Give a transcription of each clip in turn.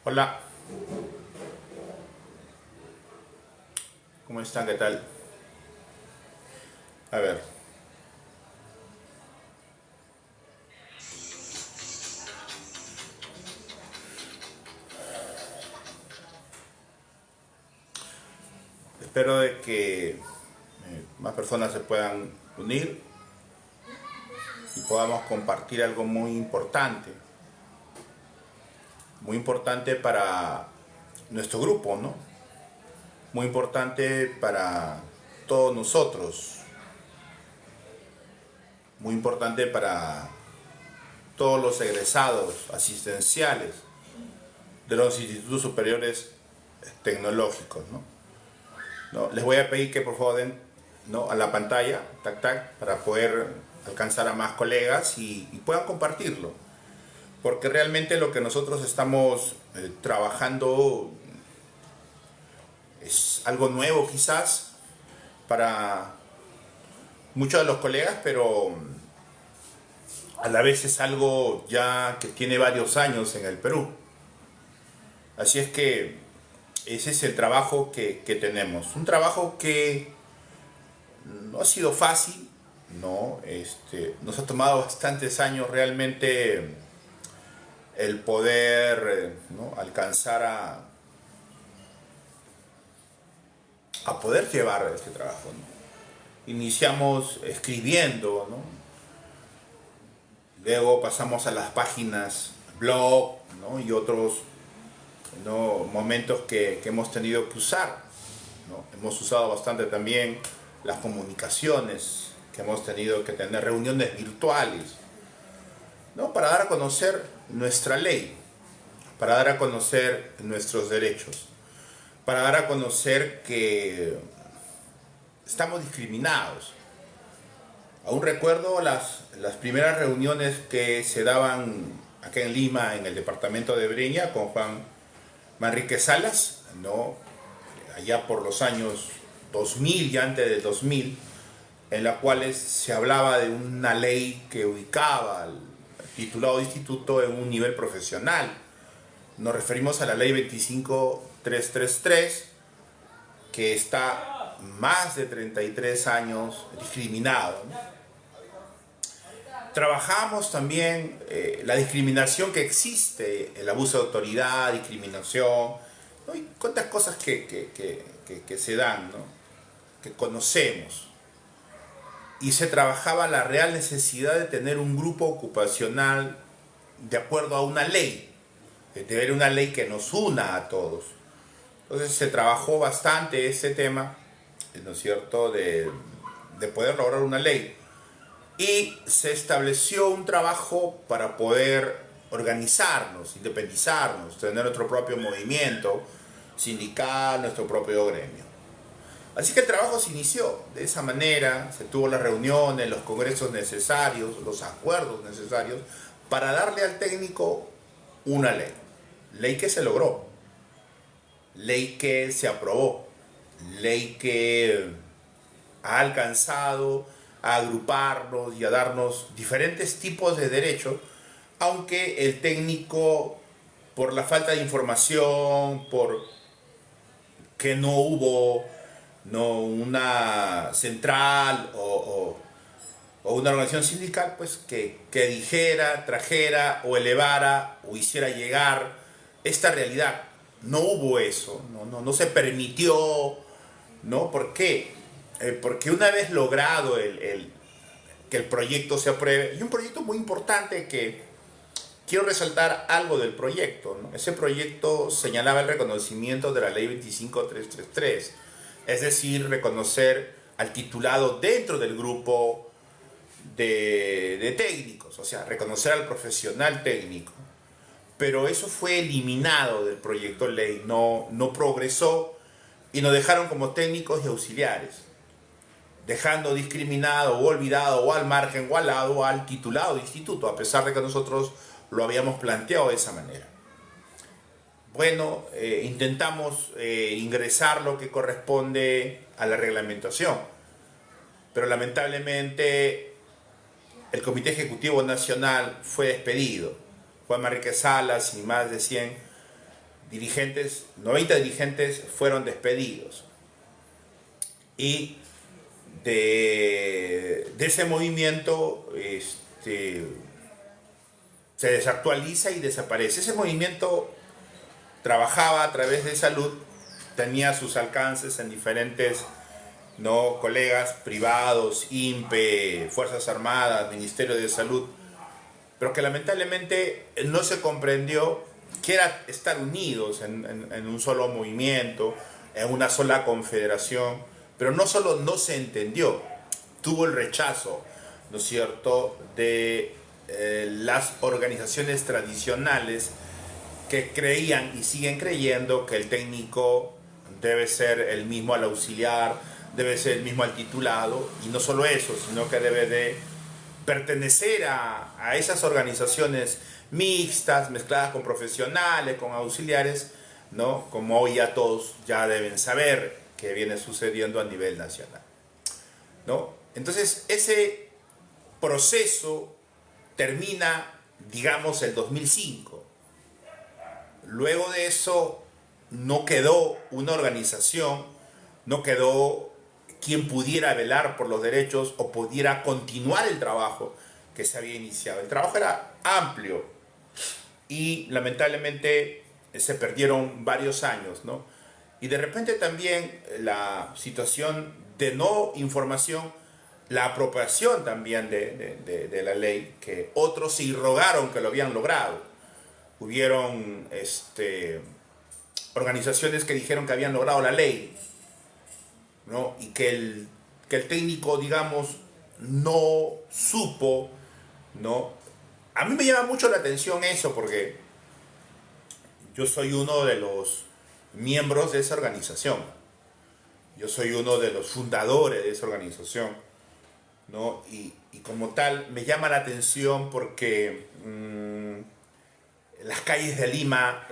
Hola, ¿cómo están? ¿Qué tal? A ver, espero de que más personas se puedan unir y podamos compartir algo muy importante para nuestro grupo, ¿no? Muy importante para todos nosotros, muy importante para todos los egresados asistenciales de los institutos superiores tecnológicos, ¿no? ¿No? Les voy a pedir que por favor den, ¿no?, a la pantalla, tac, tac, para poder alcanzar a más colegas y puedan compartirlo. Porque realmente lo que nosotros estamos trabajando es algo nuevo quizás para muchos de los colegas, pero a la vez es algo ya que tiene varios años en el Perú. Así es que ese es el trabajo que tenemos. Un trabajo que no ha sido fácil, ¿no? Nos ha tomado bastantes años realmente el poder, ¿no?, alcanzar a poder llevar este trabajo, ¿no? Iniciamos escribiendo, ¿no? Luego pasamos a las páginas blog, ¿no?, y otros, ¿no?, momentos que hemos tenido que usar, ¿no? Hemos usado bastante también las comunicaciones, que hemos tenido que tener reuniones virtuales, ¿no?, para dar a conocer nuestra ley, para dar a conocer nuestros derechos, para dar a conocer que estamos discriminados. Aún recuerdo las primeras reuniones que se daban acá en Lima, en el departamento de Breña, con Juan Manrique Salas, ¿no?, allá por los años 2000 y antes del 2000, en la cual se hablaba de una ley que ubicaba al titulado de instituto en un nivel profesional. Nos referimos a la ley 25333, que está más de 33 años discriminado, ¿no? Trabajamos también la discriminación que existe, el abuso de autoridad, discriminación, ¿no?, y cuántas cosas que se dan, ¿no?, que conocemos. Y se trabajaba la real necesidad de tener un grupo ocupacional de acuerdo a una ley, de tener una ley que nos una a todos. Entonces se trabajó bastante este tema, ¿no es cierto?, de poder lograr una ley. Y se estableció un trabajo para poder organizarnos, independizarnos, tener nuestro propio movimiento sindical, nuestro propio gremio. Así que el trabajo se inició de esa manera, se tuvo las reuniones, los congresos necesarios, los acuerdos necesarios para darle al técnico una ley. Ley que se logró, ley que se aprobó, ley que ha alcanzado a agruparnos y a darnos diferentes tipos de derechos, aunque el técnico, por la falta de información, por que no hubo, no, una central o una organización sindical, pues que dijera, trajera o elevara o hiciera llegar esta realidad. No hubo eso, no se permitió, ¿no? ¿Por qué? Porque una vez logrado que el proyecto se apruebe, y un proyecto muy importante que quiero resaltar algo del proyecto, ¿no? Ese proyecto señalaba el reconocimiento de la ley 25333, es decir, reconocer al titulado dentro del grupo de técnicos, o sea, reconocer al profesional técnico. Pero eso fue eliminado del proyecto de ley, no progresó y nos dejaron como técnicos y auxiliares, dejando discriminado o olvidado o al margen o al lado al titulado de instituto, a pesar de que nosotros lo habíamos planteado de esa manera. Bueno, intentamos ingresar lo que corresponde a la reglamentación, pero lamentablemente el Comité Ejecutivo Nacional fue despedido. Juan Manrique Salas y más de 100 dirigentes, 90 dirigentes fueron despedidos. Y de ese movimiento se desactualiza y desaparece. Ese movimiento trabajaba a través de salud, tenía sus alcances en diferentes, ¿no?, colegas privados, INPE, Fuerzas Armadas, Ministerio de Salud, pero que lamentablemente no se comprendió que era estar unidos en un solo movimiento, en una sola confederación, pero no solo no se entendió, tuvo el rechazo, ¿no es cierto?, de las organizaciones tradicionales que creían y siguen creyendo que el técnico debe ser el mismo al auxiliar, debe ser el mismo al titulado, y no solo eso, sino que debe de pertenecer a esas organizaciones mixtas, mezcladas con profesionales, con auxiliares, ¿no?, como hoy ya todos ya deben saber que viene sucediendo a nivel nacional, ¿no? Entonces, ese proceso termina, digamos, el 2005. Luego de eso no quedó una organización, no quedó quien pudiera velar por los derechos o pudiera continuar el trabajo que se había iniciado. El trabajo era amplio y lamentablemente se perdieron varios años, ¿no? Y de repente también la situación de no información, la apropiación también de la ley, que otros se irrogaron que lo habían logrado. Hubieron organizaciones que dijeron que habían logrado la ley, ¿no?, y que el técnico, digamos, no supo, ¿no? A mí me llama mucho la atención eso, porque yo soy uno de los miembros de esa organización. Yo soy uno de los fundadores de esa organización, ¿no? Y como tal me llama la atención porque las calles de Lima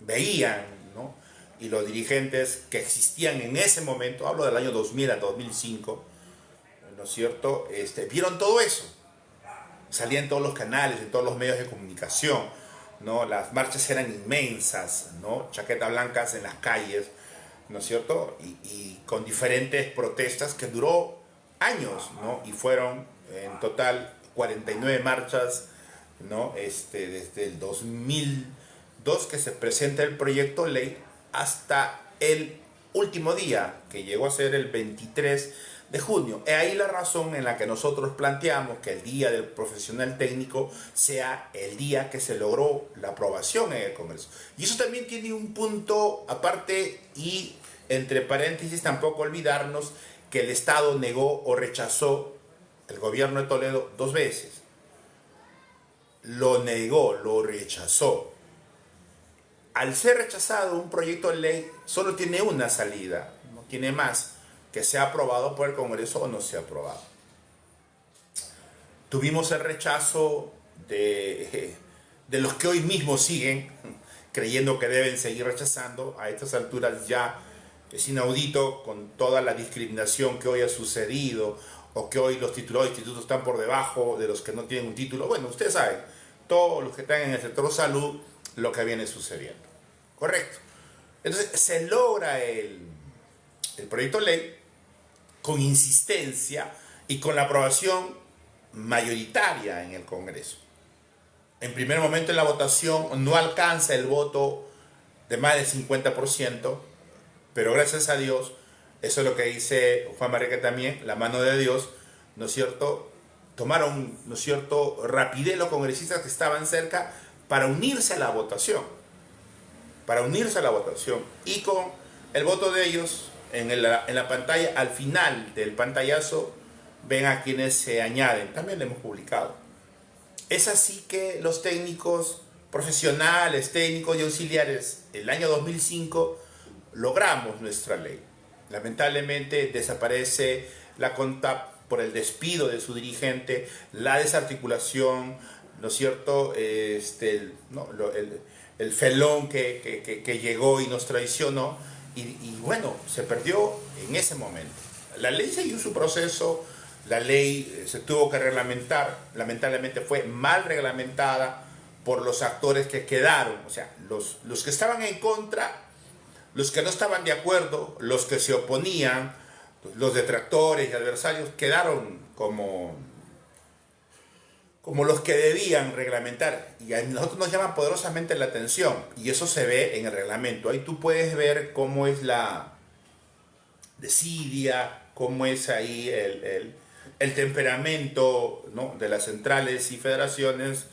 veían, ¿no?, y los dirigentes que existían en ese momento, hablo del año 2000 a 2005, ¿no es cierto?, vieron todo eso. Salía en todos los canales, en todos los medios de comunicación, ¿no? Las marchas eran inmensas, ¿no?, chaquetas blancas en las calles, ¿no es cierto?, y con diferentes protestas que duró años, ¿no?, y fueron en total 49 marchas, ¿no?, desde el 2002 que se presenta el proyecto de ley hasta el último día, que llegó a ser el 23 de junio. Es ahí la razón en la que nosotros planteamos que el Día del Profesional Técnico sea el día que se logró la aprobación en el Congreso. Y eso también tiene un punto aparte, y entre paréntesis tampoco olvidarnos que el Estado negó o rechazó, el gobierno de Toledo, 2 veces. Lo negó, lo rechazó. Al ser rechazado un proyecto de ley, solo tiene una salida, no tiene más, que sea aprobado por el Congreso o no sea aprobado. Tuvimos el rechazo de los que hoy mismo siguen creyendo que deben seguir rechazando. A estas alturas ya es inaudito, con toda la discriminación que hoy ha sucedido, o que hoy los titulados de institutos están por debajo de los que no tienen un título. Bueno, ustedes saben, todos los que están en el sector salud, lo que viene sucediendo. Correcto. Entonces se logra el proyecto de ley con insistencia y con la aprobación mayoritaria en el Congreso. En primer momento en la votación no alcanza el voto de más del 50%, pero gracias a Dios, eso es lo que dice Juan Marreque también, la mano de Dios, ¿no es cierto?, tomaron, ¿no es cierto?, rapidez los congresistas que estaban cerca para unirse a la votación. Y con el voto de ellos en la pantalla, al final del pantallazo, ven a quienes se añaden. También lo hemos publicado. Es así que los técnicos profesionales, técnicos y auxiliares, el año 2005, logramos nuestra ley. Lamentablemente desaparece la CONTAP por el despido de su dirigente, la desarticulación, ¿no es cierto?, el felón que llegó y nos traicionó, y bueno, se perdió en ese momento. La ley siguió su proceso, la ley se tuvo que reglamentar, lamentablemente fue mal reglamentada, por los actores que quedaron, o sea, los que estaban en contra, los que no estaban de acuerdo, los que se oponían, los detractores y adversarios, quedaron como los que debían reglamentar. Y a nosotros nos llama poderosamente la atención, y eso se ve en el reglamento. Ahí tú puedes ver cómo es la desidia, cómo es ahí el temperamento, ¿no?, de las centrales y federaciones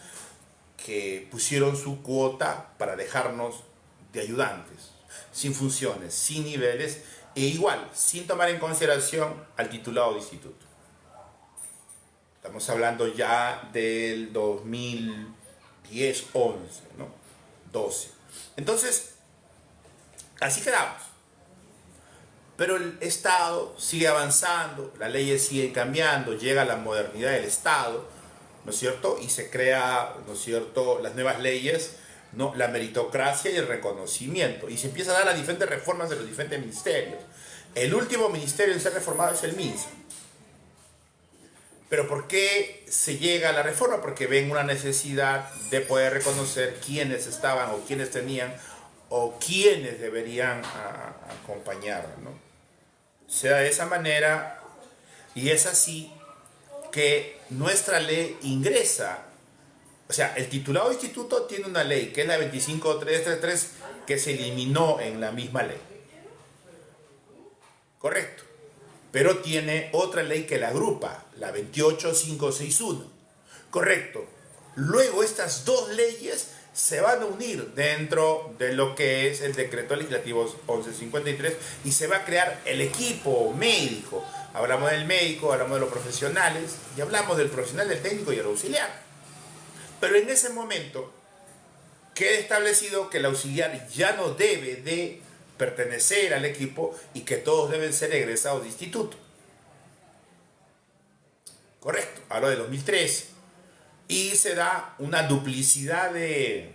que pusieron su cuota para dejarnos de ayudantes, sin funciones, sin niveles, e igual, sin tomar en consideración al titulado de instituto. Estamos hablando ya del 2010, 11, ¿no? 12. Entonces, así quedamos. Pero el Estado sigue avanzando, las leyes siguen cambiando, llega la modernidad del Estado, ¿no es cierto? Y se crea, ¿no es cierto?, las nuevas leyes, ¿no?, la meritocracia y el reconocimiento. Y se empiezan a dar las diferentes reformas de los diferentes ministerios. El último ministerio en ser reformado es el MINSA. ¿Pero por qué se llega a la reforma? Porque ven una necesidad de poder reconocer quiénes estaban o quiénes tenían o quiénes deberían acompañar, ¿no? Se da de esa manera, y es así que nuestra ley ingresa. O sea, el titulado de instituto tiene una ley, que es la 25333, que se eliminó en la misma ley. Correcto. Pero tiene otra ley que la agrupa, la 28561. Correcto. Luego estas dos leyes se van a unir dentro de lo que es el decreto legislativo 1153 y se va a crear el equipo médico. Hablamos del médico, hablamos de los profesionales y hablamos del profesional, del técnico y el auxiliar. Pero en ese momento queda establecido que el auxiliar ya no debe de pertenecer al equipo y que todos deben ser egresados de instituto. Correcto, hablo de 2013. Y se da una duplicidad de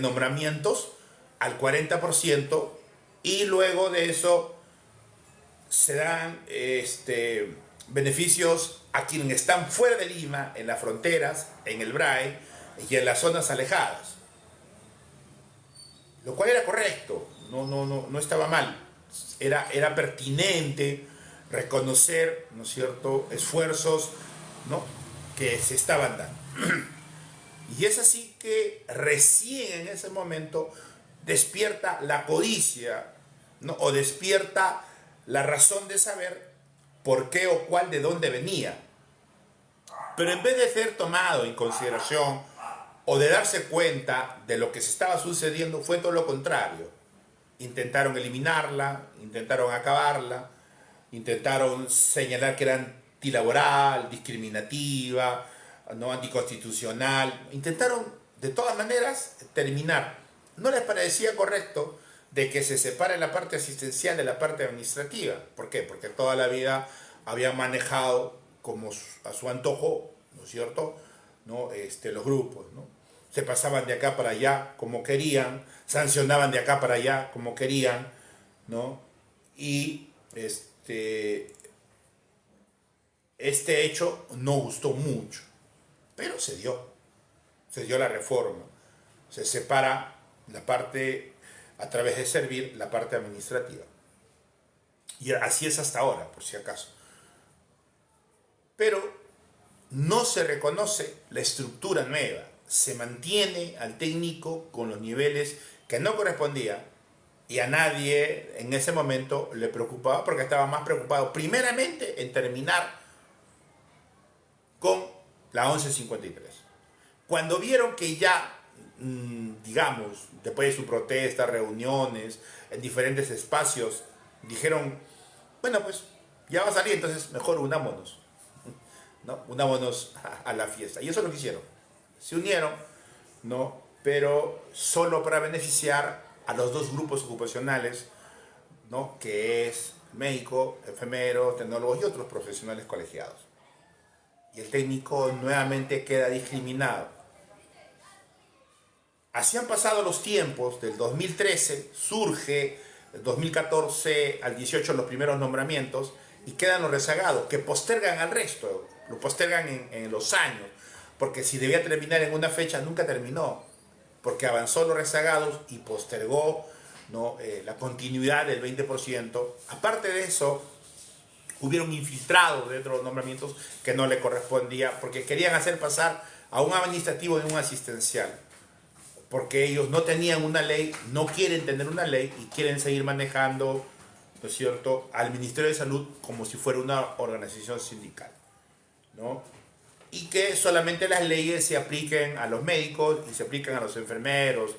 nombramientos al 40%, y luego de eso se dan beneficios a quienes están fuera de Lima, en las fronteras, en el BRAE y en las zonas alejadas. Lo cual era correcto, no estaba mal. Era pertinente reconocer, ¿no es cierto?, esfuerzos, ¿no?, que se estaban dando. Y es así que recién en ese momento despierta la codicia, ¿no?, o despierta la razón de saber por qué o cuál, de dónde venía. Pero en vez de ser tomado en consideración o de darse cuenta de lo que se estaba sucediendo, fue todo lo contrario. Intentaron eliminarla, intentaron acabarla, intentaron señalar que era antilaboral, discriminativa, no anticonstitucional. Intentaron de todas maneras terminar. No les parecía correcto de que se separe la parte asistencial de la parte administrativa. ¿Por qué? Porque toda la vida habían manejado como a su antojo, ¿no es cierto?, ¿no?, los grupos, ¿no? Se pasaban de acá para allá como querían, sancionaban de acá para allá como querían, ¿no? Y este hecho no gustó mucho, pero se dio la reforma. Se separa la parte, a través de servir, la parte administrativa. Y así es hasta ahora, por si acaso. Pero no se reconoce la estructura nueva. Se mantiene al técnico con los niveles que no correspondía, y a nadie en ese momento le preocupaba, porque estaba más preocupado primeramente en terminar con la 1153. Cuando vieron que ya, digamos, después de su protesta, reuniones, en diferentes espacios, dijeron, bueno, pues ya va a salir, entonces mejor unámonos, ¿no? Unámonos a la fiesta. Y eso lo que hicieron. Se unieron, ¿no?, pero solo para beneficiar a los dos grupos ocupacionales, ¿no?, que es médico, enfermero, tecnólogos y otros profesionales colegiados. Y el técnico nuevamente queda discriminado. Así han pasado los tiempos. Del 2013 surge, del 2014 al 18 los primeros nombramientos, y quedan los rezagados, que postergan al resto, lo postergan en los años. porque si debía terminar en una fecha, nunca terminó, porque avanzó los rezagados y postergó, ¿no? La continuidad del 20%. Aparte de eso, hubieron infiltrados dentro de los nombramientos que no le correspondía, porque querían hacer pasar a un administrativo en un asistencial, porque ellos no tenían una ley, no quieren tener una ley y quieren seguir manejando, ¿no es cierto?, al Ministerio de Salud como si fuera una organización sindical, ¿no? Y que solamente las leyes se apliquen a los médicos y se apliquen a los enfermeros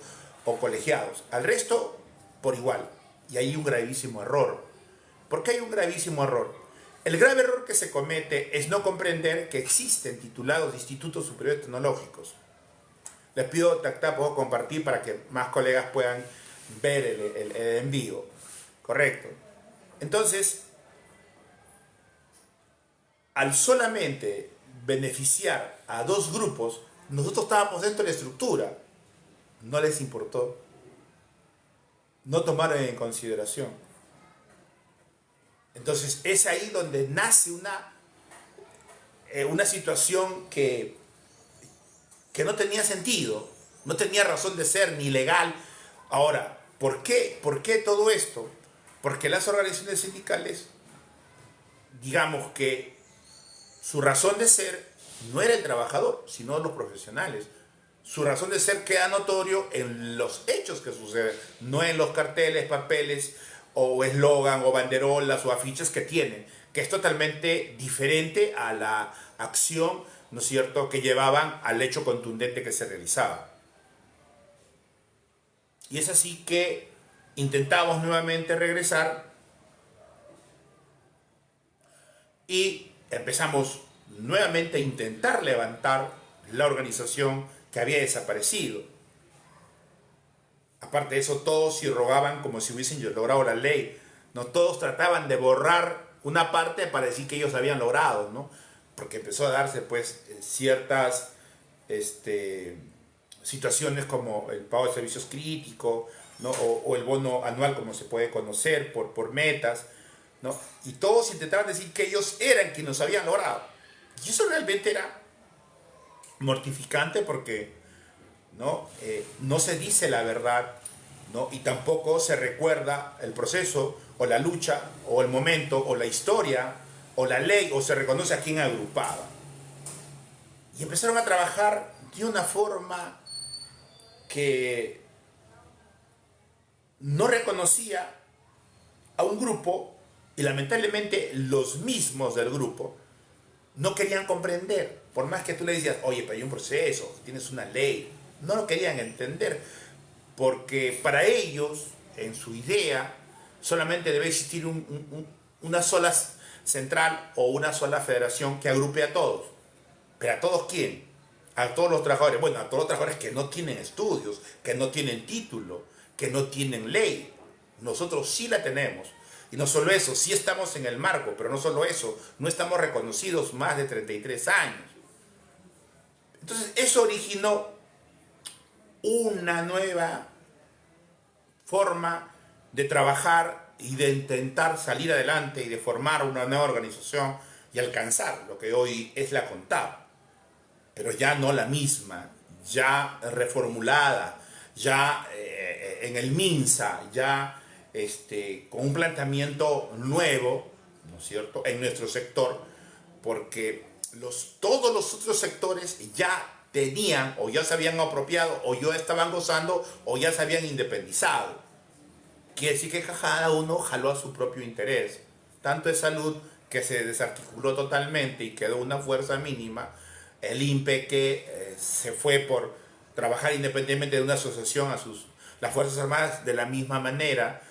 o colegiados. Al resto, por igual. Y hay un gravísimo error. ¿Por qué hay un gravísimo error? El grave error que se comete es no comprender que existen titulados de institutos superiores tecnológicos. Les pido, Tacta, puedo compartir para que más colegas puedan ver el envío. Correcto. Entonces, al solamente beneficiar a dos grupos, nosotros estábamos dentro de la estructura. No les importó. No tomaron en consideración. Entonces es ahí donde nace una situación que no tenía sentido, no tenía razón de ser ni legal. Ahora, ¿por qué todo esto? Porque las organizaciones sindicales, digamos que su razón de ser no era el trabajador, sino los profesionales. Su razón de ser queda notorio en los hechos que suceden, no en los carteles, papeles, o eslogan, o banderolas, o afiches que tienen, que es totalmente diferente a la acción, ¿no es cierto?, que llevaban al hecho contundente que se realizaba. Y es así que intentamos nuevamente regresar y empezamos nuevamente a intentar levantar la organización que había desaparecido. Aparte de eso, todos sí rogaban como si hubiesen logrado la ley, ¿no? Todos trataban de borrar una parte para decir que ellos habían logrado, ¿no? Porque empezó a darse pues ciertas situaciones como el pago de servicios críticos, ¿no? O el bono anual, como se puede conocer, por metas, ¿no? Y todos intentaban decir que ellos eran quienes los habían logrado. Y eso realmente era mortificante porque no se dice la verdad, ¿no? Y tampoco se recuerda el proceso o la lucha o el momento o la historia o la ley, o se reconoce a quién agrupaba. Y empezaron a trabajar de una forma que no reconocía a un grupo, y lamentablemente los mismos del grupo no querían comprender, por más que tú le decías, oye, pero hay un proceso, tienes una ley, no lo querían entender, porque para ellos, en su idea, solamente debe existir una sola central o una sola federación que agrupe a todos. ¿Pero a todos quién? A todos los trabajadores. Bueno, a todos los trabajadores que no tienen estudios, que no tienen título, que no tienen ley. Nosotros sí la tenemos. Y no solo eso, sí estamos en el marco, pero no solo eso, no estamos reconocidos más de 33 años. Entonces, eso originó una nueva forma de trabajar y de intentar salir adelante y de formar una nueva organización y alcanzar lo que hoy es la CONTAP, pero ya no la misma, ya reformulada, ya en el MINSA, ya con un planteamiento nuevo, ¿no es cierto?, en nuestro sector, porque todos los otros sectores ya tenían o ya se habían apropiado o ya estaban gozando o ya se habían independizado. Quiere decir que cada uno jaló a su propio interés. Tanto es salud, que se desarticuló totalmente y quedó una fuerza mínima, el INPE que se fue por trabajar independientemente de una asociación a las Fuerzas Armadas de la misma manera,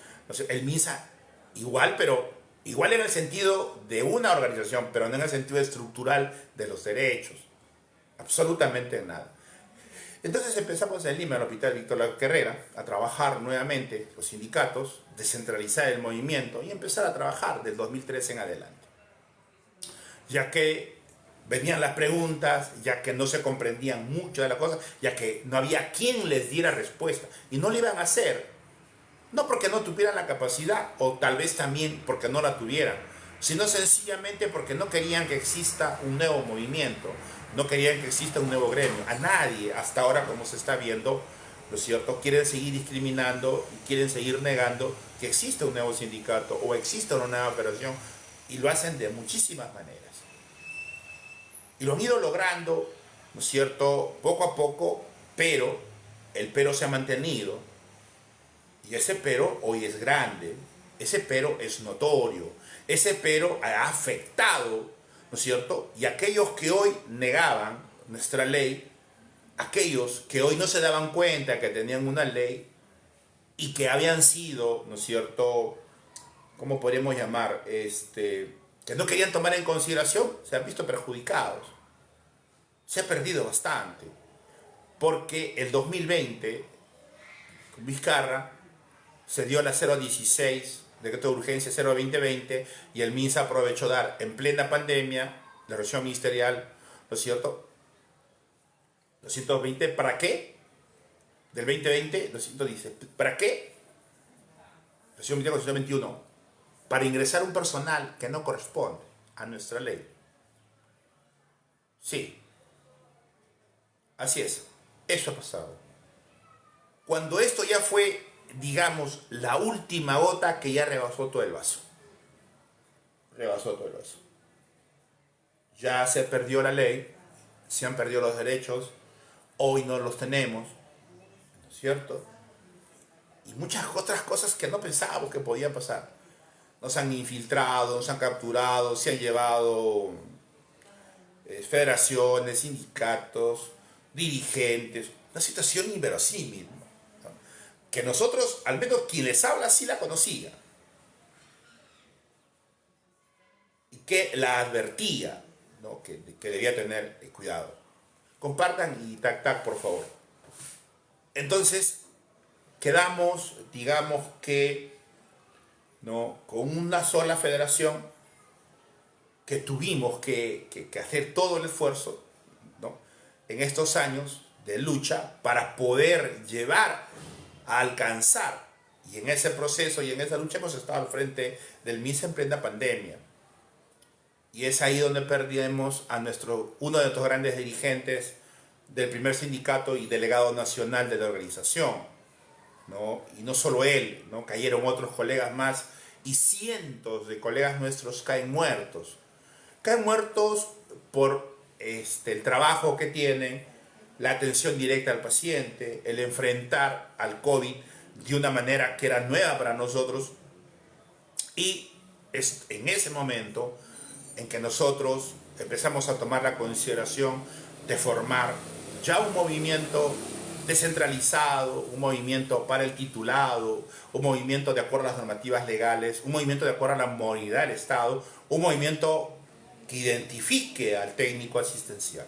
el MINSA igual, pero igual en el sentido de una organización, pero no en el sentido estructural de los derechos, absolutamente nada. Entonces empezamos en Lima, en el Hospital Víctor Lac Herrera, a trabajar nuevamente los sindicatos, descentralizar el movimiento y empezar a trabajar del 2013 en adelante. Ya que venían las preguntas, ya que no se comprendían mucho de las cosas, ya que no había quien les diera respuesta. Y no lo iban a hacer, no porque no tuvieran la capacidad, o tal vez también porque no la tuvieran, sino sencillamente porque no querían que exista un nuevo movimiento, no querían que exista un nuevo gremio. A nadie, hasta ahora como se está viendo, ¿no es cierto?, quieren seguir discriminando, quieren seguir negando que exista un nuevo sindicato o exista una nueva federación, y lo hacen de muchísimas maneras. Y lo han ido logrando, ¿no es cierto?, poco a poco, pero el pero se ha mantenido, y ese pero hoy es grande, ese pero es notorio, ese pero ha afectado, ¿no es cierto?, y aquellos que hoy negaban nuestra ley, aquellos que hoy no se daban cuenta que tenían una ley y que habían sido, ¿no es cierto?, ¿cómo podríamos llamar? Que no querían tomar en consideración, se han visto perjudicados. Se ha perdido bastante, porque el 2020, con Vizcarra, se dio la 016, decreto de urgencia 0-2020, y el MINSA aprovechó dar en plena pandemia la resolución ministerial, ¿no es cierto?, 220, ¿para qué? Del 2020, 200 dice, ¿para qué? Resolución ministerial 221, para ingresar un personal que no corresponde a nuestra ley. Sí, así es, eso ha pasado. Cuando esto ya fue, digamos, la última gota que ya rebasó todo el vaso. Rebasó todo el vaso. Ya se perdió la ley, se han perdido los derechos, hoy no los tenemos, ¿no es cierto? Y muchas otras cosas que no pensábamos que podían pasar. Nos han infiltrado, nos han capturado, se han llevado federaciones, sindicatos, dirigentes, una situación inverosímil, ¿no?, que nosotros, al menos quien les habla, sí la conocía y que la advertía, ¿no?, que debía tener cuidado. Compartan y tac, por favor. Entonces, quedamos, digamos que, ¿no?, con una sola federación, que tuvimos que hacer todo el esfuerzo, ¿no?, en estos años de lucha para poder llevar a alcanzar, y en ese proceso y en esa lucha hemos estado al frente del MINSA en plena pandemia. Y es ahí donde perdimos a uno de nuestros grandes dirigentes del primer sindicato y delegado nacional de la organización, ¿no? Y no solo él, ¿no?, cayeron otros colegas más, y cientos de colegas nuestros caen muertos. Caen muertos por el trabajo que tienen, la atención directa al paciente, el enfrentar al COVID de una manera que era nueva para nosotros, y es en ese momento en que nosotros empezamos a tomar la consideración de formar ya un movimiento descentralizado, un movimiento para el titulado, un movimiento de acuerdo a las normativas legales, un movimiento de acuerdo a la moralidad del Estado, un movimiento que identifique al técnico asistencial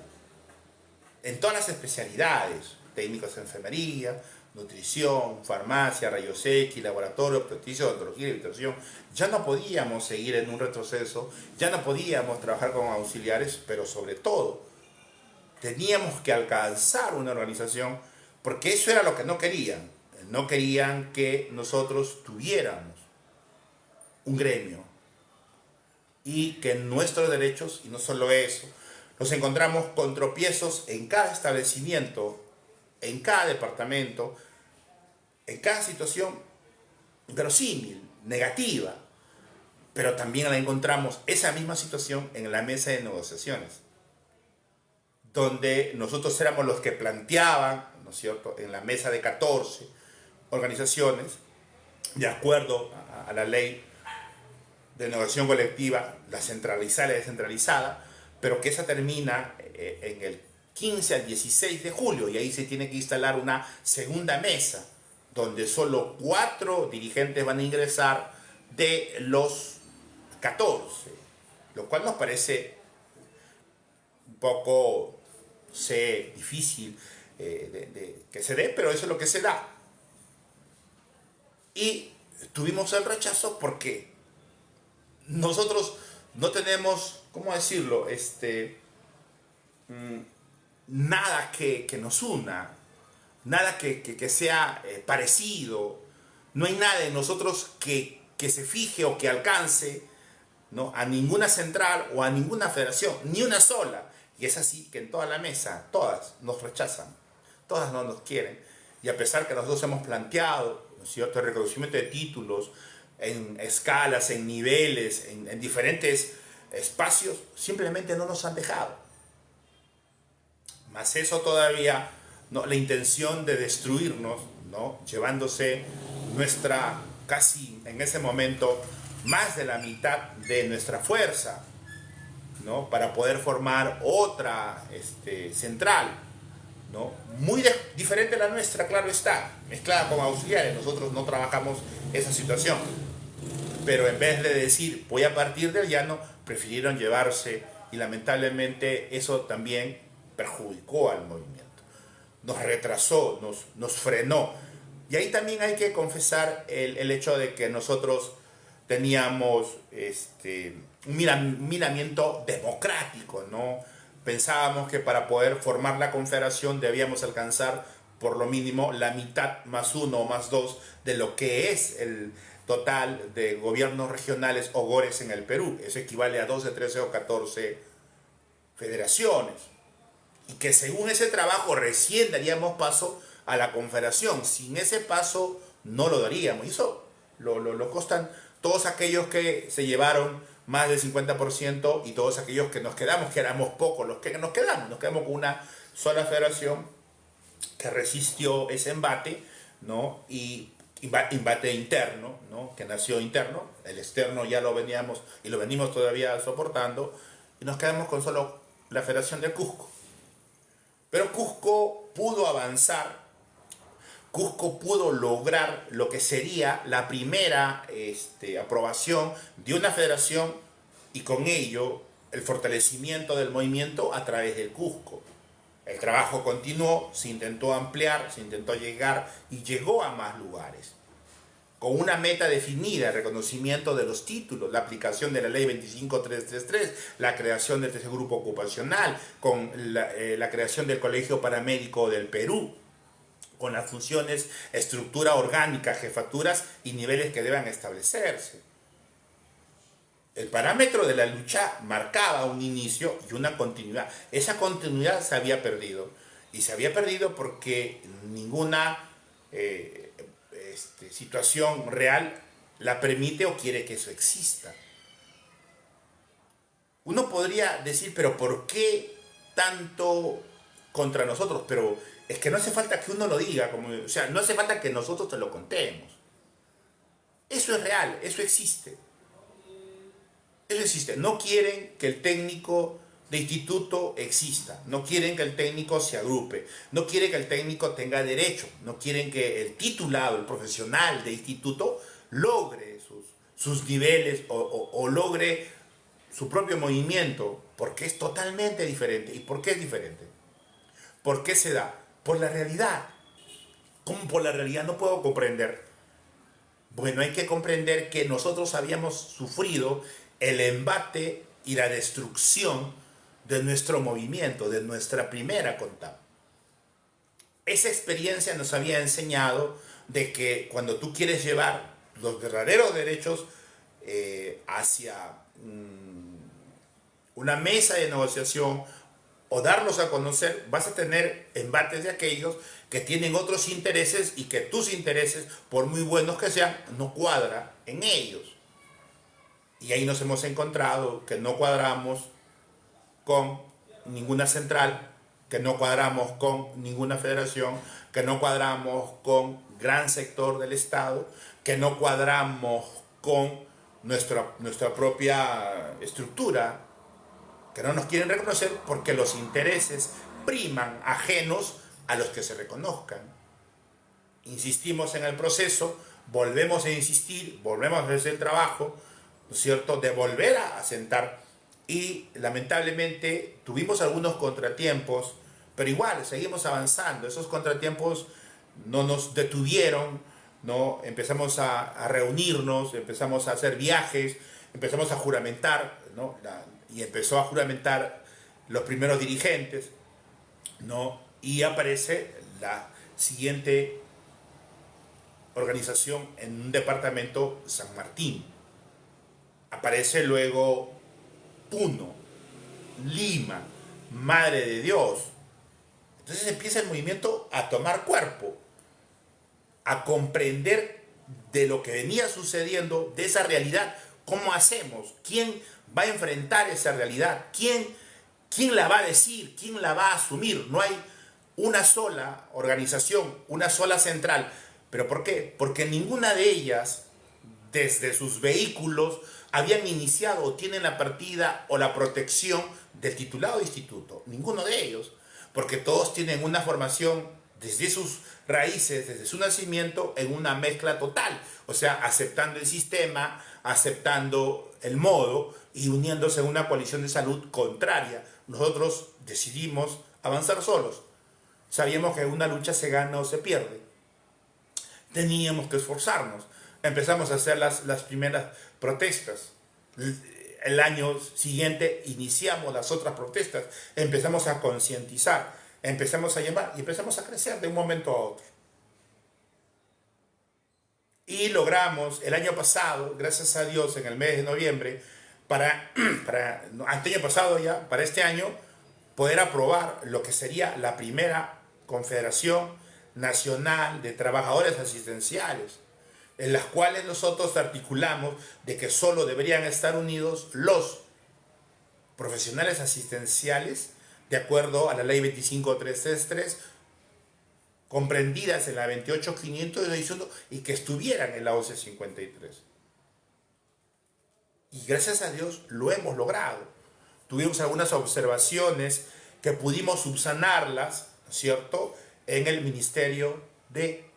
en todas las especialidades: técnicos de enfermería, nutrición, farmacia, rayos X, laboratorio, obstetricia, odontología y habitación. Ya no podíamos seguir en un retroceso, ya no podíamos trabajar con auxiliares, pero sobre todo teníamos que alcanzar una organización, porque eso era lo que no querían. No querían que nosotros tuviéramos un gremio y que nuestros derechos, y no solo eso, nos encontramos con tropiezos en cada establecimiento, en cada departamento, en cada situación verosímil, negativa, pero también la encontramos esa misma situación en la mesa de negociaciones, donde nosotros éramos los que planteaban, ¿no es cierto?, en la mesa de 14 organizaciones, de acuerdo a la ley de negociación colectiva, la centralizada y la descentralizada, pero que esa termina en el 15 al 16 de julio, y ahí se tiene que instalar una segunda mesa, donde solo 4 dirigentes van a ingresar de los 14, lo cual nos parece un poco, difícil que se dé, pero eso es lo que se da. Y tuvimos el rechazo porque nosotros no tenemos, ¿cómo decirlo?, nada que nos una, nada que sea parecido, no hay nada en nosotros que se fije o que alcance, ¿no?, a ninguna central o a ninguna federación, ni una sola. Y es así que en toda la mesa, todas nos rechazan, todas no nos quieren. Y a pesar que nosotros hemos planteado, ¿no es cierto?, el reconocimiento de títulos en escalas, en niveles, en diferentes espacios, simplemente no nos han dejado. Más eso todavía, ¿no?, la intención de destruirnos, ¿no?, llevándose nuestra, casi en ese momento, más de la mitad de nuestra fuerza, ¿no?, para poder formar otra central, ¿no?, muy diferente a la nuestra, claro está, mezclada con auxiliares. Nosotros no trabajamos esa situación, pero en vez de decir voy a partir del llano, prefirieron llevarse, y lamentablemente eso también perjudicó al movimiento, nos retrasó, nos frenó. Y ahí también hay que confesar el hecho de que nosotros teníamos un miramiento democrático, ¿no? Pensábamos que para poder formar la confederación debíamos alcanzar por lo mínimo la mitad más uno o más dos de lo que es el total de gobiernos regionales o gores en el Perú. Eso equivale a 12, 13 o 14 federaciones. Y que según ese trabajo recién daríamos paso a la confederación. Sin ese paso no lo daríamos. Y eso lo constan todos aquellos que se llevaron más del 50% y todos aquellos que nos quedamos, que éramos pocos los que nos quedamos con una sola federación que resistió ese embate, ¿no? Y embate interno, ¿no?, que nació interno, el externo ya lo veníamos y lo venimos todavía soportando, y nos quedamos con solo la Federación del Cusco. Pero Cusco pudo avanzar, Cusco pudo lograr lo que sería la primera aprobación de una federación, y con ello el fortalecimiento del movimiento a través del Cusco. El trabajo continuó, se intentó ampliar, se intentó llegar y llegó a más lugares. Con una meta definida, el reconocimiento de los títulos, la aplicación de la ley 25333, la creación del tercer grupo ocupacional, con la creación del Colegio Paramédico del Perú, con las funciones, estructura orgánica, jefaturas y niveles que deban establecerse. El parámetro de la lucha marcaba un inicio y una continuidad. Esa continuidad se había perdido. Y se había perdido porque ninguna situación real la permite o quiere que eso exista. Uno podría decir, pero ¿por qué tanto contra nosotros? Pero es que no hace falta que uno lo diga, o sea, no hace falta que nosotros te lo contemos. Eso es real, eso existe. Eso existe. No quieren que el técnico de instituto exista, no quieren que el técnico se agrupe, no quieren que el técnico tenga derecho, no quieren que el titulado, el profesional de instituto logre sus niveles o logre su propio movimiento, porque es totalmente diferente. ¿Y por qué es diferente? ¿Por qué se da? Por la realidad. ¿Cómo por la realidad? No puedo comprender. Bueno, hay que comprender que nosotros habíamos sufrido el embate y la destrucción de nuestro movimiento, de nuestra primera CONTAP. Esa experiencia nos había enseñado de que cuando tú quieres llevar los verdaderos derechos hacia una mesa de negociación o darlos a conocer, vas a tener embates de aquellos que tienen otros intereses y que tus intereses, por muy buenos que sean, no cuadran en ellos. Y ahí nos hemos encontrado que no cuadramos con ninguna central, que no cuadramos con ninguna federación, que no cuadramos con gran sector del Estado, que no cuadramos con nuestra propia estructura, que no nos quieren reconocer porque los intereses priman ajenos a los que se reconozcan. Insistimos en el proceso, volvemos a insistir, volvemos a hacer el trabajo, ¿no es cierto?, de volver a sentar, y lamentablemente tuvimos algunos contratiempos, pero igual seguimos avanzando. Esos contratiempos no nos detuvieron, ¿no? Empezamos a reunirnos, empezamos a hacer viajes, empezamos a juramentar, ¿no? Y empezó a juramentar los primeros dirigentes, ¿no? Y aparece la siguiente organización en un departamento, San Martín. Aparece luego Puno, Lima, Madre de Dios. Entonces empieza el movimiento a tomar cuerpo, a comprender de lo que venía sucediendo, de esa realidad. ¿Cómo hacemos? ¿Quién va a enfrentar esa realidad? ¿Quién la va a decir? ¿Quién la va a asumir? No hay una sola organización, una sola central. ¿Pero por qué? Porque ninguna de ellas, desde sus vehículos, habían iniciado o tienen la partida o la protección del titulado de instituto. Ninguno de ellos. Porque todos tienen una formación desde sus raíces, desde su nacimiento, en una mezcla total. O sea, aceptando el sistema, aceptando el modo y uniéndose en una coalición de salud contraria. Nosotros decidimos avanzar solos. Sabíamos que una lucha se gana o se pierde. Teníamos que esforzarnos. Empezamos a hacer las primeras protestas. El año siguiente iniciamos las otras protestas. Empezamos a concientizar, empezamos a llamar y empezamos a crecer de un momento a otro. Y logramos el año pasado, gracias a Dios, en el mes de noviembre, año pasado ya, para este año, poder aprobar lo que sería la primera Confederación Nacional de Trabajadores Asistenciales, en las cuales nosotros articulamos de que solo deberían estar unidos los profesionales asistenciales, de acuerdo a la ley 25333, comprendidas en la 28518 y que estuvieran en la 1153. Y gracias a Dios lo hemos logrado. Tuvimos algunas observaciones que pudimos subsanarlas, ¿no es cierto?, en el Ministerio de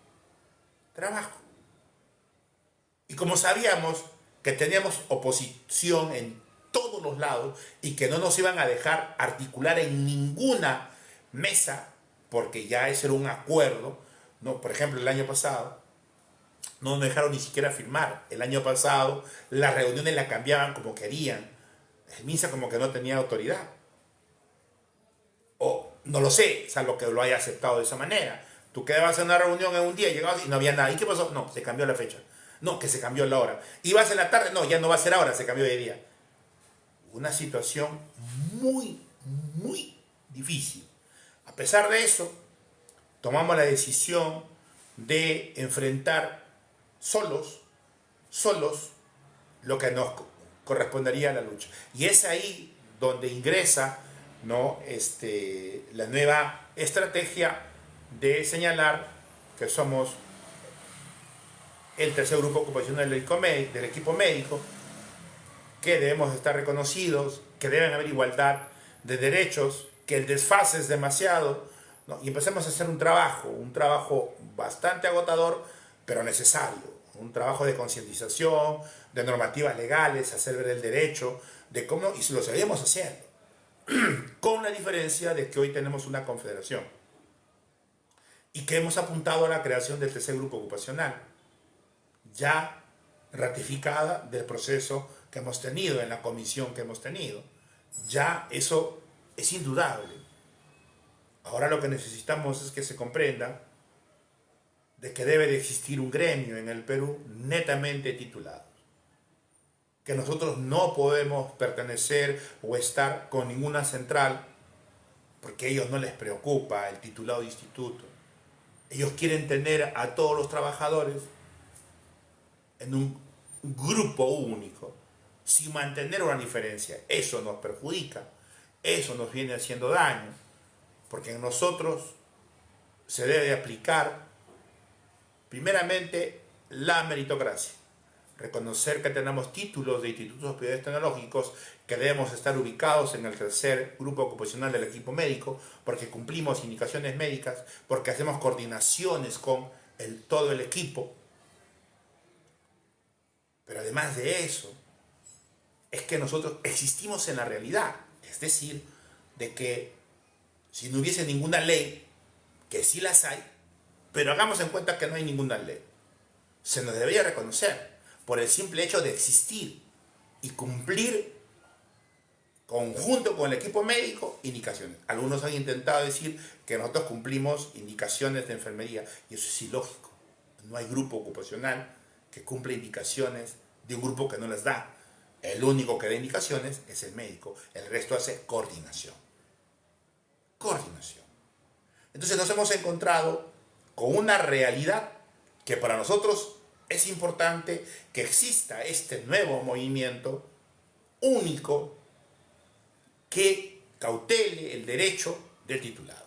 Trabajo. Y como sabíamos que teníamos oposición en todos los lados y que no nos iban a dejar articular en ninguna mesa, porque ya ese era un acuerdo, ¿no? Por ejemplo, el año pasado no nos dejaron ni siquiera firmar. El año pasado las reuniones las cambiaban como querían. El MINSA como que no tenía autoridad. O no lo sé, salvo que lo haya aceptado de esa manera. Tú quedabas en una reunión en un día, llegabas y no había nada. ¿Y qué pasó? No, se cambió la fecha. No, que se cambió la hora. ¿Ibas en la tarde? No, ya no va a ser ahora, se cambió de día. Una situación muy, muy difícil. A pesar de eso, tomamos la decisión de enfrentar solos, lo que nos correspondería a la lucha. Y es ahí donde ingresa, ¿no?, la nueva estrategia de señalar que somos el tercer grupo ocupacional del equipo médico, que debemos estar reconocidos, que deben haber igualdad de derechos, que el desfase es demasiado, ¿no? Y empecemos a hacer un trabajo bastante agotador, pero necesario, un trabajo de concientización, de normativas legales, hacer ver el derecho, de cómo, y lo seguimos haciendo, con la diferencia de que hoy tenemos una confederación y que hemos apuntado a la creación del tercer grupo ocupacional, ya ratificada del proceso que hemos tenido, en la comisión que hemos tenido. Ya eso es indudable. Ahora lo que necesitamos es que se comprenda de que debe de existir un gremio en el Perú netamente titulado. Que nosotros no podemos pertenecer o estar con ninguna central porque a ellos no les preocupa el titulado de instituto. Ellos quieren tener a todos los trabajadores en un grupo único, sin mantener una diferencia. Eso nos perjudica, eso nos viene haciendo daño, porque en nosotros se debe aplicar primeramente la meritocracia, reconocer que tenemos títulos de institutos superiores tecnológicos, que debemos estar ubicados en el tercer grupo ocupacional del equipo médico, porque cumplimos indicaciones médicas, porque hacemos coordinaciones con todo el equipo. Pero además de eso, es que nosotros existimos en la realidad. Es decir, de que si no hubiese ninguna ley, que sí las hay, pero hagamos en cuenta que no hay ninguna ley, se nos debería reconocer por el simple hecho de existir y cumplir conjunto con el equipo médico indicaciones. Algunos han intentado decir que nosotros cumplimos indicaciones de enfermería, y eso es ilógico. No hay grupo ocupacional que cumple indicaciones de un grupo que no las da. El único que da indicaciones es el médico, el resto hace coordinación. coordinación. Entonces nos hemos encontrado con una realidad que para nosotros es importante que exista este nuevo movimiento único que cautele el derecho del titulado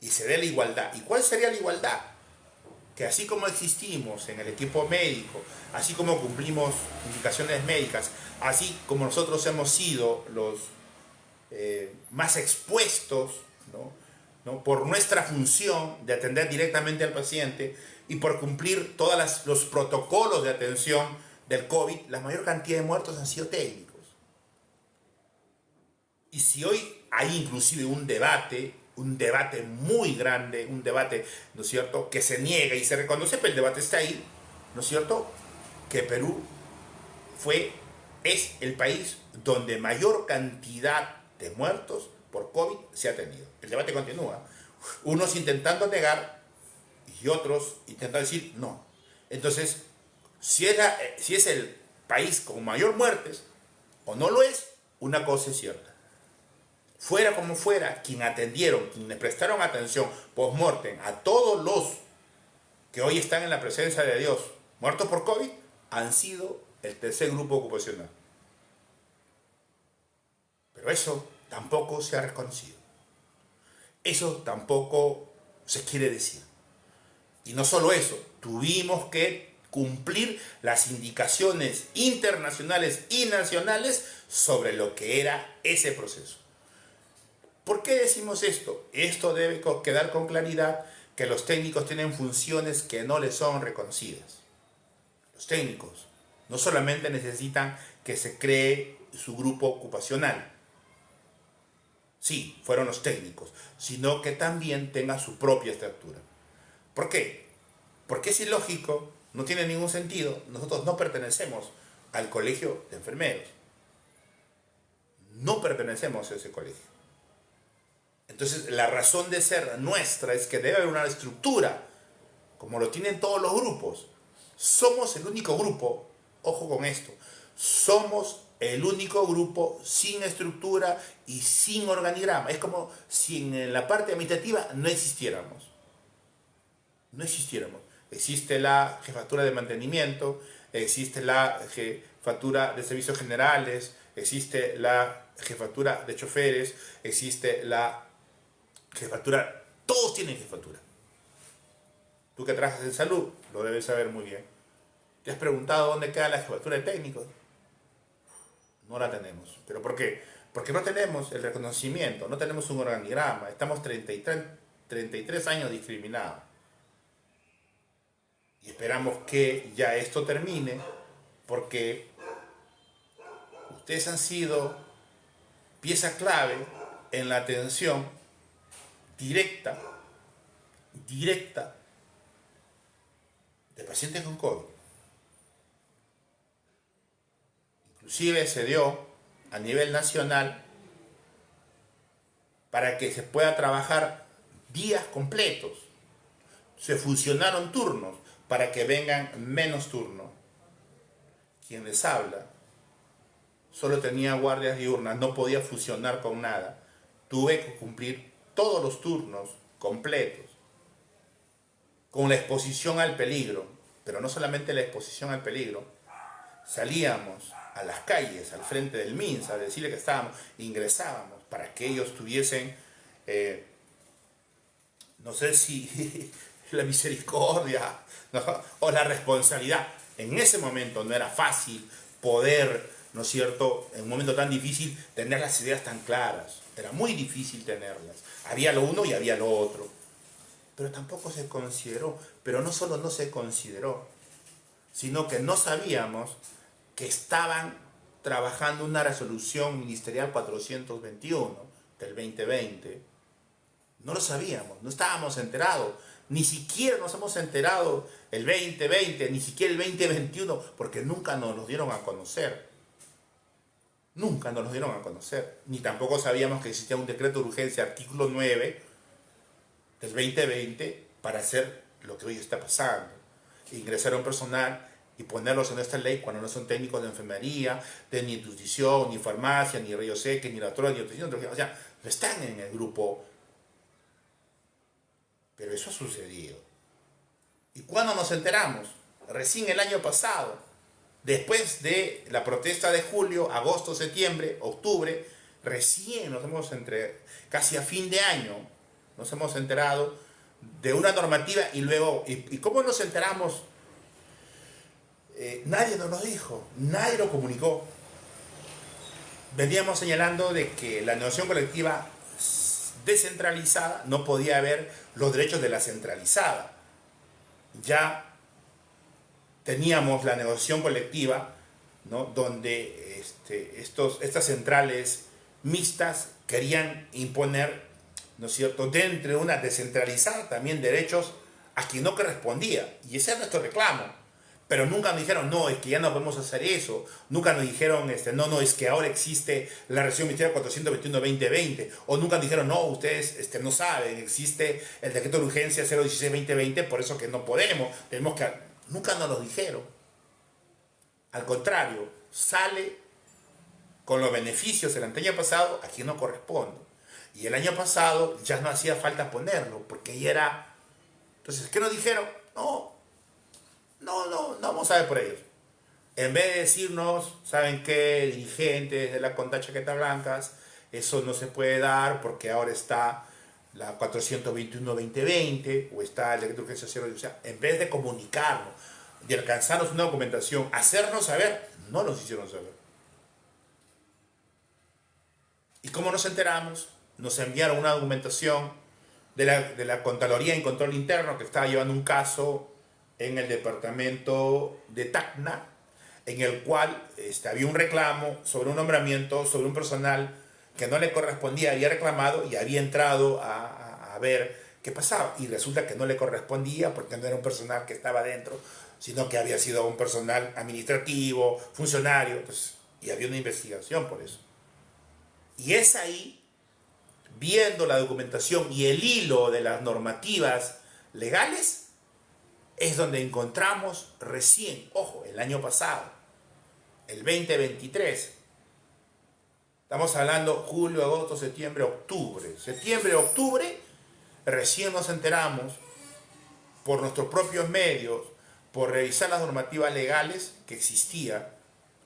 y se dé la igualdad. ¿Y cuál sería la igualdad? Que así como existimos en el equipo médico, así como cumplimos indicaciones médicas, así como nosotros hemos sido los más expuestos, ¿no? Por nuestra función de atender directamente al paciente y por cumplir todos los protocolos de atención del COVID, la mayor cantidad de muertos han sido técnicos. Y si hoy hay inclusive un debate muy grande, un debate, ¿no es cierto?, que se niega y se reconoce, pero el debate está ahí, ¿no es cierto?, que Perú es el país donde mayor cantidad de muertos por COVID se ha tenido. El debate continúa. Unos intentando negar y otros intentando decir no. Entonces, si es el país con mayor muertes o no lo es, una cosa es cierta. Fuera como fuera, quienes prestaron atención post-mortem a todos los que hoy están en la presencia de Dios muertos por COVID, han sido el tercer grupo ocupacional. Pero eso tampoco se ha reconocido. Eso tampoco se quiere decir. Y no solo eso, tuvimos que cumplir las indicaciones internacionales y nacionales sobre lo que era ese proceso. ¿Por qué decimos esto? Esto debe quedar con claridad que los técnicos tienen funciones que no les son reconocidas. Los técnicos no solamente necesitan que se cree su grupo ocupacional, sí, fueron los técnicos, sino que también tenga su propia estructura. ¿Por qué? Porque es ilógico, no tiene ningún sentido, nosotros no pertenecemos al colegio de enfermeros. No pertenecemos a ese colegio. Entonces, la razón de ser nuestra es que debe haber una estructura, como lo tienen todos los grupos. Somos el único grupo, ojo con esto, somos el único grupo sin estructura y sin organigrama. Es como si en la parte administrativa no existiéramos. No existiéramos. Existe la jefatura de mantenimiento, existe la jefatura de servicios generales, existe la jefatura de choferes, existe la jefatura, todos tienen jefatura. Tú que trabajas en salud, lo debes saber muy bien. ¿Te has preguntado dónde queda la jefatura de técnicos? No la tenemos. ¿Pero por qué? Porque no tenemos el reconocimiento, no tenemos un organigrama, estamos 33 años discriminados. Y esperamos que ya esto termine, porque ustedes han sido pieza clave en la atención directa de pacientes con COVID. Inclusive se dio a nivel nacional para que se pueda trabajar días completos. Se fusionaron turnos para que vengan menos turnos. Quien les habla solo tenía guardias diurnas, no podía fusionar con nada. Tuve que cumplir todos los turnos completos, con la exposición al peligro, pero no solamente la exposición al peligro, salíamos a las calles, al frente del MINSA, a decirle que estábamos, ingresábamos para que ellos tuviesen, no sé si la misericordia, ¿no?, o la responsabilidad. En ese momento no era fácil poder, ¿no es cierto?, en un momento tan difícil, tener las ideas tan claras. Era muy difícil tenerlas. Había lo uno y había lo otro. Pero tampoco se consideró. Pero no solo no se consideró, sino que no sabíamos que estaban trabajando una resolución ministerial 421 del 2020. No lo sabíamos, no estábamos enterados. Ni siquiera nos hemos enterado el 2020, ni siquiera el 2021, porque nunca nos los dieron a conocer. Nunca nos los dieron a conocer. Ni tampoco sabíamos que existía un decreto de urgencia, artículo 9 del 2020, para hacer lo que hoy está pasando. Ingresar a un personal y ponerlos en esta ley cuando no son técnicos de enfermería, de ni nutrición, ni farmacia, ni rayos X, ni laboratorio, ni nutrición. O sea, no están en el grupo Pero eso ha sucedido. ¿Y cuándo nos enteramos? Recién el año pasado, después de la protesta de julio, agosto, septiembre, octubre, recién nos hemos enterado, casi a fin de año, nos hemos enterado de una normativa y luego, ¿y cómo nos enteramos? Nadie nos lo dijo, nadie lo comunicó. Veníamos señalando de que la negociación colectiva descentralizada no podía haber los derechos de la centralizada. Ya teníamos la negociación colectiva, ¿no? Donde estas centrales mixtas querían imponer, ¿no es cierto?, dentro de una descentralizada también derechos a quien no correspondía. Y ese es nuestro reclamo. Pero nunca nos dijeron, no, es que ya no podemos hacer eso. Nunca nos dijeron, no, es que ahora existe la resolución ministerial 421-2020. O nunca nos dijeron, no, ustedes no saben, existe el decreto de urgencia 016-2020, por eso que no podemos, tenemos que... Nunca nos lo dijeron. Al contrario, sale con los beneficios el año pasado a quien no corresponde. Y el año pasado ya no hacía falta ponerlo, porque ya era... Entonces, ¿qué nos dijeron? No vamos a ver por ellos. En vez de decirnos, ¿saben qué? Dirigentes de la Conta Chaqueta Blancas, eso no se puede dar porque ahora está la 421-2020 o está el decreto de urgencia 0, o sea, en vez de comunicarnos, de alcanzarnos una documentación, hacernos saber, no nos hicieron saber. ¿Y cómo nos enteramos? Nos enviaron una documentación de la Contraloría en Control Interno que estaba llevando un caso en el departamento de Tacna, en el cual había un reclamo sobre un nombramiento, sobre un personal que no le correspondía, había reclamado y había entrado a ver qué pasaba. Y resulta que no le correspondía porque no era un personal que estaba dentro, sino que había sido un personal administrativo, funcionario, entonces, y había una investigación por eso. Y es ahí, viendo la documentación y el hilo de las normativas legales, es donde encontramos recién, ojo, el año pasado, el 2023. Estamos hablando julio, agosto, septiembre, octubre. Septiembre, octubre, recién nos enteramos por nuestros propios medios, por revisar las normativas legales, que existía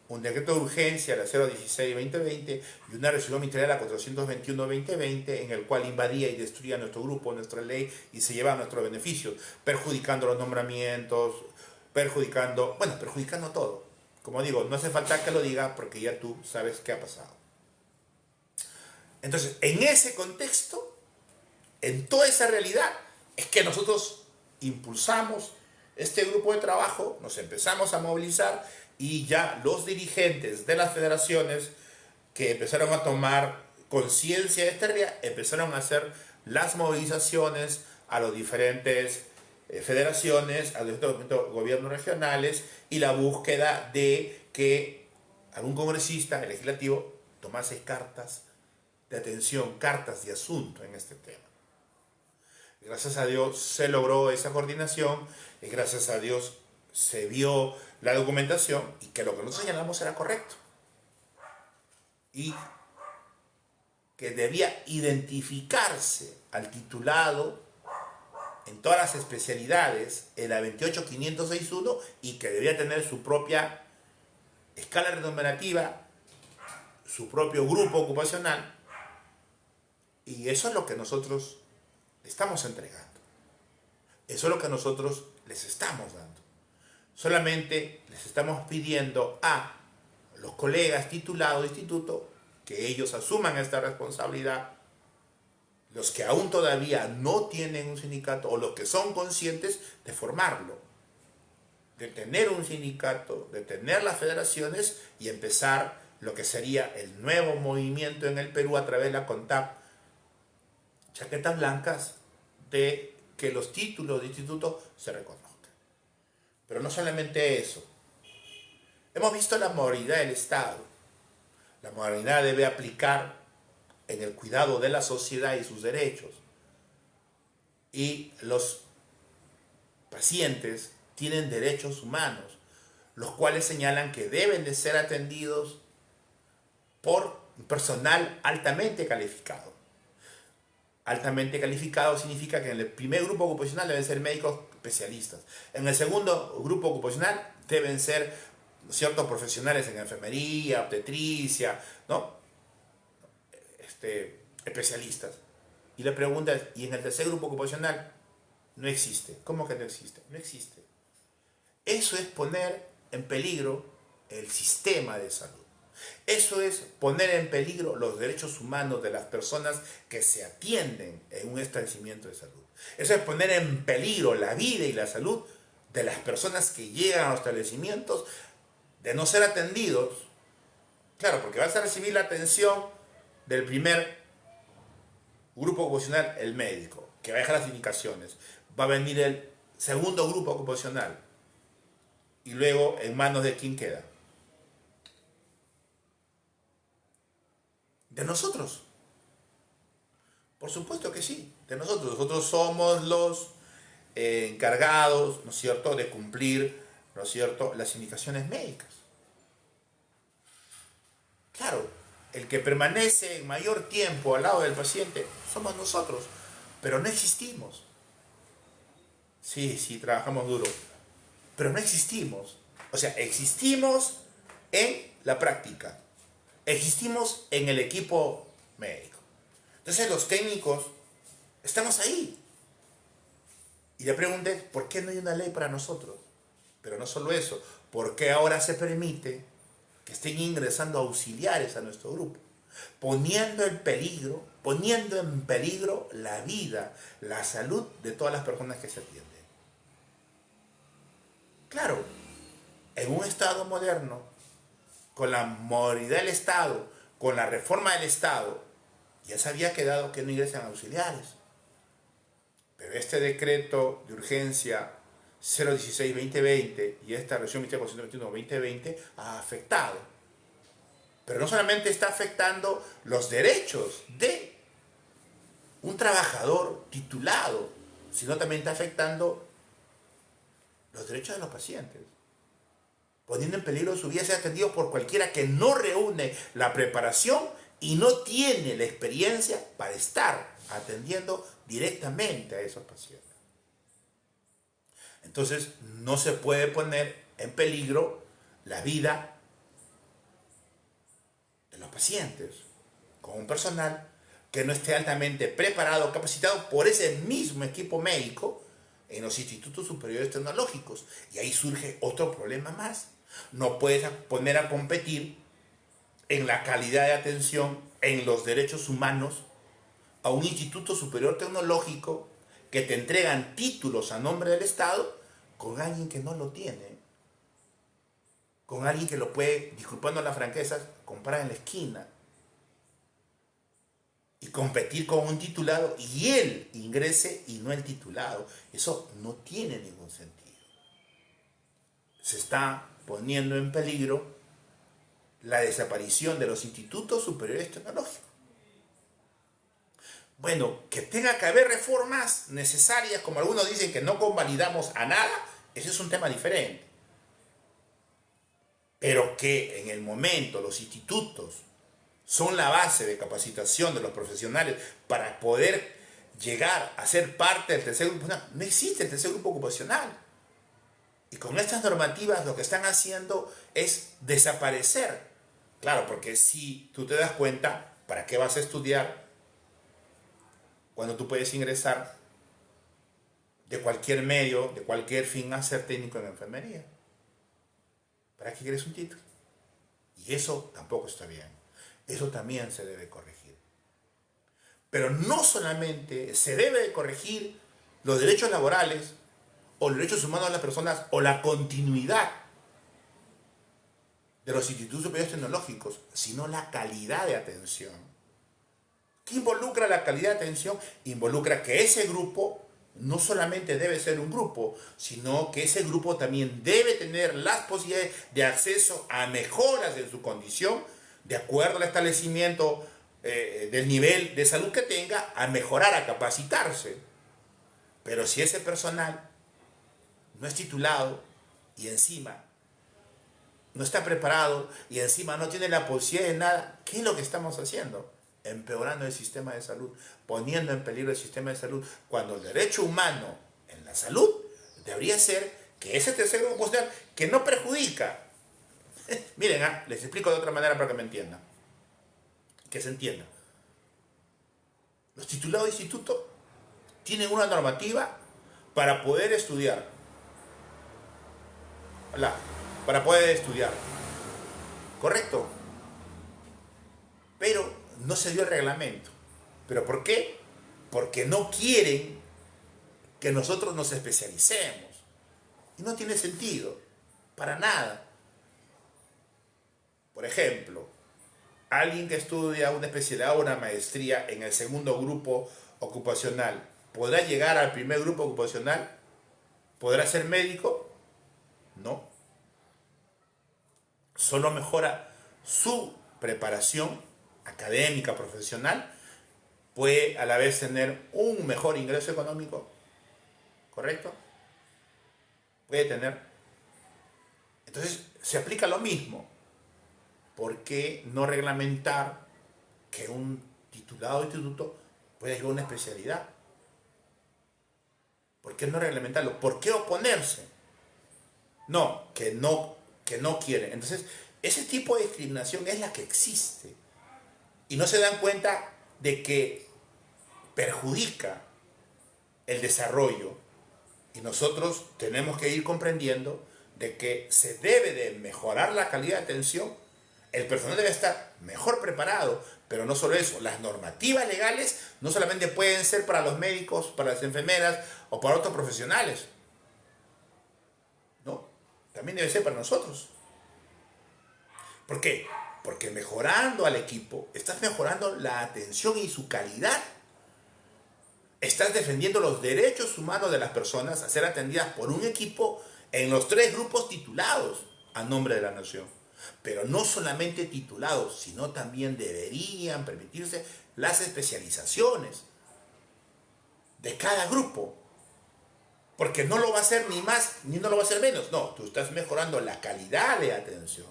un decreto de urgencia, la 016-2020, y una resolución ministerial, la 421-2020, en el cual invadía y destruía nuestro grupo, nuestra ley, y se llevaba nuestros beneficios, perjudicando los nombramientos, perjudicando todo. Como digo, no hace falta que lo diga porque ya tú sabes qué ha pasado. Entonces, en ese contexto, en toda esa realidad, es que nosotros impulsamos este grupo de trabajo, nos empezamos a movilizar y ya los dirigentes de las federaciones que empezaron a tomar conciencia de esta realidad, empezaron a hacer las movilizaciones a las diferentes federaciones, a los diferentes gobiernos regionales y la búsqueda de que algún congresista legislativo tomase cartas de atención, cartas de asunto en este tema. Gracias a Dios se logró esa coordinación y gracias a Dios se vio la documentación y que lo que nosotros señalamos era correcto. Y que debía identificarse al titulado en todas las especialidades en la 28561 y que debía tener su propia escala remunerativa, su propio grupo ocupacional. Y eso es lo que nosotros estamos entregando. Eso es lo que nosotros les estamos dando. Solamente les estamos pidiendo a los colegas titulados de instituto que ellos asuman esta responsabilidad. Los que aún todavía no tienen un sindicato o los que son conscientes de formarlo, de tener un sindicato, de tener las federaciones y empezar lo que sería el nuevo movimiento en el Perú a través de la CONTAP, Chaquetas Blancas, de que los títulos de instituto se reconozcan. Pero no solamente eso. Hemos visto la moralidad del Estado. La moralidad debe aplicar en el cuidado de la sociedad y sus derechos. Y los pacientes tienen derechos humanos, los cuales señalan que deben de ser atendidos por personal altamente calificado. Altamente calificado significa que en el primer grupo ocupacional deben ser médicos especialistas. En el segundo grupo ocupacional deben ser ciertos profesionales en enfermería, obstetricia, ¿no? Especialistas. Y la pregunta es, ¿y en el tercer grupo ocupacional? No existe. ¿Cómo que no existe? No existe. Eso es poner en peligro el sistema de salud. Eso es poner en peligro los derechos humanos de las personas que se atienden en un establecimiento de salud. Eso es poner en peligro la vida y la salud de las personas que llegan a los establecimientos de no ser atendidos. Claro, porque vas a recibir la atención del primer grupo ocupacional, el médico, que va a dejar las indicaciones. Va a venir el segundo grupo ocupacional. Y luego, ¿en manos de quién queda? De nosotros. Por supuesto que sí, de nosotros. Nosotros somos los encargados, ¿no es cierto?, de cumplir, ¿no es cierto?, las indicaciones médicas. Claro, el que permanece en mayor tiempo al lado del paciente somos nosotros, pero no existimos. Sí, sí, trabajamos duro, pero no existimos. O sea, existimos en la práctica, existimos en el equipo médico. Entonces los técnicos estamos ahí. Y le pregunté, ¿por qué no hay una ley para nosotros? Pero no solo eso, ¿por qué ahora se permite que estén ingresando auxiliares a nuestro grupo? Poniendo en peligro la vida, la salud de todas las personas que se atienden. Claro, en un Estado moderno, con la modernidad del Estado, con la reforma del Estado, ya se había quedado que no ingresan auxiliares. Pero este decreto de urgencia 016-2020 y esta resolución 2421-2020 ha afectado. Pero no solamente está afectando los derechos de un trabajador titulado, sino también está afectando los derechos de los pacientes, poniendo en peligro su vida ser atendido por cualquiera que no reúne la preparación y no tiene la experiencia para estar atendiendo directamente a esos pacientes. Entonces, no se puede poner en peligro la vida de los pacientes con un personal que no esté altamente preparado, capacitado por ese mismo equipo médico en los institutos superiores tecnológicos. Y ahí surge otro problema más. No puedes poner a competir en la calidad de atención, en los derechos humanos, a un instituto superior tecnológico que te entregan títulos a nombre del Estado con alguien que no lo tiene, con alguien que lo puede, disculpando la franqueza, comprar en la esquina y competir con un titulado y él ingrese y no el titulado. Eso no tiene ningún sentido. Se está poniendo en peligro la desaparición de los institutos superiores tecnológicos. Bueno, que tenga que haber reformas necesarias, como algunos dicen que no convalidamos a nada, ese es un tema diferente. Pero que en el momento los institutos son la base de capacitación de los profesionales para poder llegar a ser parte del tercer grupo ocupacional. No existe el tercer grupo ocupacional. Y con estas normativas lo que están haciendo es desaparecer. Claro, porque si tú te das cuenta, ¿para qué vas a estudiar cuando tú puedes ingresar de cualquier medio, de cualquier fin, a ser técnico en enfermería? ¿Para qué quieres un título? Y eso tampoco está bien. Eso también se debe corregir. Pero no solamente se debe de corregir los derechos laborales o los derechos humanos de las personas o la continuidad de los institutos superiores tecnológicos, sino la calidad de atención. ¿Qué involucra la calidad de atención? Involucra que ese grupo no solamente debe ser un grupo, sino que ese grupo también debe tener las posibilidades de acceso a mejoras en su condición, de acuerdo al establecimiento del nivel de salud que tenga, a mejorar, a capacitarse. Pero si ese personal no es titulado y encima no está preparado y encima no tiene la posibilidad de nada, ¿qué es lo que estamos haciendo? empeorando el sistema de salud, poniendo en peligro el sistema de salud, cuando el derecho humano en la salud debería ser que ese tercer grupo ocupacional que no perjudica. Miren, les explico de otra manera para que me entiendan, que se entienda. Los titulados de instituto tienen una normativa para poder estudiar. Para poder estudiar. ¿Correcto? Pero no se dio el reglamento. ¿Pero por qué? Porque no quieren que nosotros nos especialicemos. Y no tiene sentido. Para nada. Por ejemplo, alguien que estudia una especialidad o una maestría en el segundo grupo ocupacional, ¿podrá llegar al primer grupo ocupacional? ¿Podrá ser médico? No. Solo mejora su preparación académica, profesional, puede a la vez tener un mejor ingreso económico, ¿correcto? Puede tener. Entonces, se aplica lo mismo. ¿Por qué no reglamentar que un titulado de instituto pueda llevar una especialidad? ¿Por qué no reglamentarlo? ¿Por qué oponerse? No, que no quieren. Entonces, ese tipo de discriminación es la que existe. Y no se dan cuenta de que perjudica el desarrollo. Y nosotros tenemos que ir comprendiendo de que se debe de mejorar la calidad de atención. El personal debe estar mejor preparado, pero no solo eso, las normativas legales no solamente pueden ser para los médicos, para las enfermeras o para otros profesionales. No, también debe ser para nosotros. ¿Por qué? Porque mejorando al equipo, estás mejorando la atención y su calidad. Estás defendiendo los derechos humanos de las personas a ser atendidas por un equipo en los 3 grupos titulados a nombre de la nación. Pero no solamente titulados, sino también deberían permitirse las especializaciones de cada grupo. Porque no lo va a hacer ni más, ni no lo va a hacer menos. No, tú estás mejorando la calidad de atención.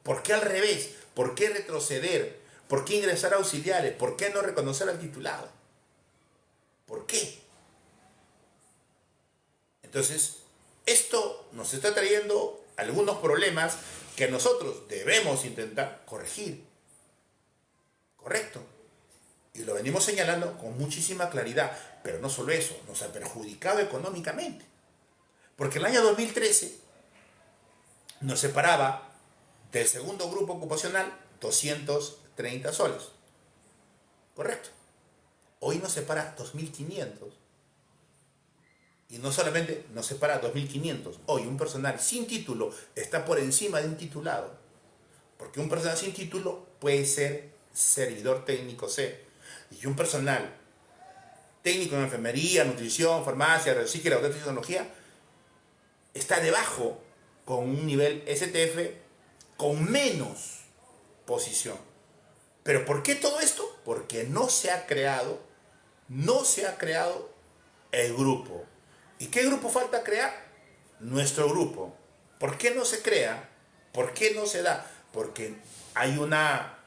¿Por qué al revés? ¿Por qué retroceder? ¿Por qué ingresar a auxiliares? ¿Por qué no reconocer al titulado? ¿Por qué? Entonces, esto nos está trayendo algunos problemas que nosotros debemos intentar corregir. ¿Correcto? Y lo venimos señalando con muchísima claridad. Pero no solo eso, nos ha perjudicado económicamente. Porque el año 2013 nos separaba del segundo grupo ocupacional 230 soles. ¿Correcto? Hoy nos separa 2.500. Y no solamente nos separa 2.500. Hoy un personal sin título está por encima de un titulado. Porque un personal sin título puede ser servidor técnico C. Y un personal técnico en enfermería, nutrición, farmacia, reciclaje, laboratorio de tecnología está debajo con un nivel STF con menos posición. ¿Pero por qué todo esto? Porque no se ha creado el grupo. ¿Y qué grupo falta crear? Nuestro grupo. ¿Por qué no se crea? ¿Por qué no se da? Porque hay una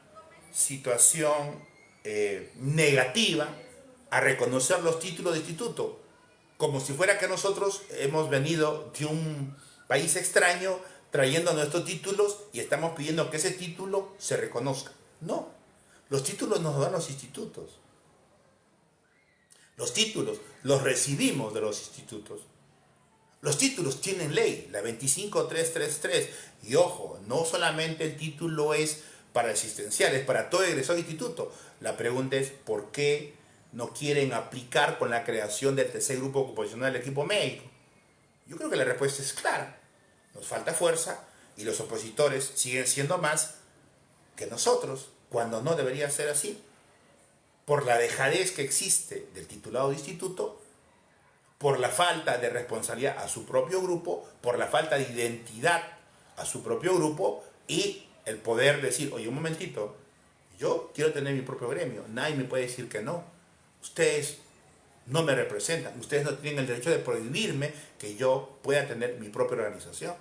situación negativa a reconocer los títulos de instituto, como si fuera que nosotros hemos venido de un país extraño trayendo nuestros títulos y estamos pidiendo que ese título se reconozca. No, los títulos nos dan los institutos. Los títulos los recibimos de los institutos. Los títulos tienen ley, la 25333. Y ojo, no solamente el título es para asistencial, es para todo egresado de instituto. La pregunta es, ¿por qué no quieren aplicar con la creación del tercer grupo ocupacional del equipo médico? Yo creo que la respuesta es clara. Nos falta fuerza y los opositores siguen siendo más que nosotros, cuando no debería ser así. Por la dejadez que existe del titulado de instituto, por la falta de responsabilidad a su propio grupo, por la falta de identidad a su propio grupo y el poder decir, oye, un momentito, yo quiero tener mi propio gremio, nadie me puede decir que no. Ustedes no me representan, ustedes no tienen el derecho de prohibirme que yo pueda tener mi propia organización.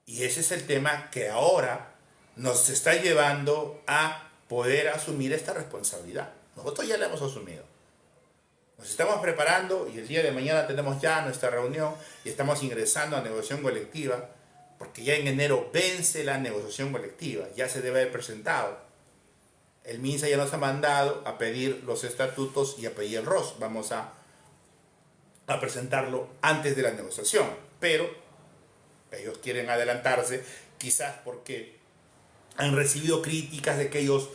Y ese es el tema que ahora nos está llevando a poder asumir esta responsabilidad. Nosotros ya la hemos asumido. Nos estamos preparando y el día de mañana tenemos ya nuestra reunión y estamos ingresando a negociación colectiva, porque ya en enero vence la negociación colectiva, ya se debe haber presentado. El MINSA ya nos ha mandado a pedir los estatutos y a pedir el ROS. Vamos a presentarlo antes de la negociación, pero ellos quieren adelantarse, quizás porque han recibido críticas de que ellos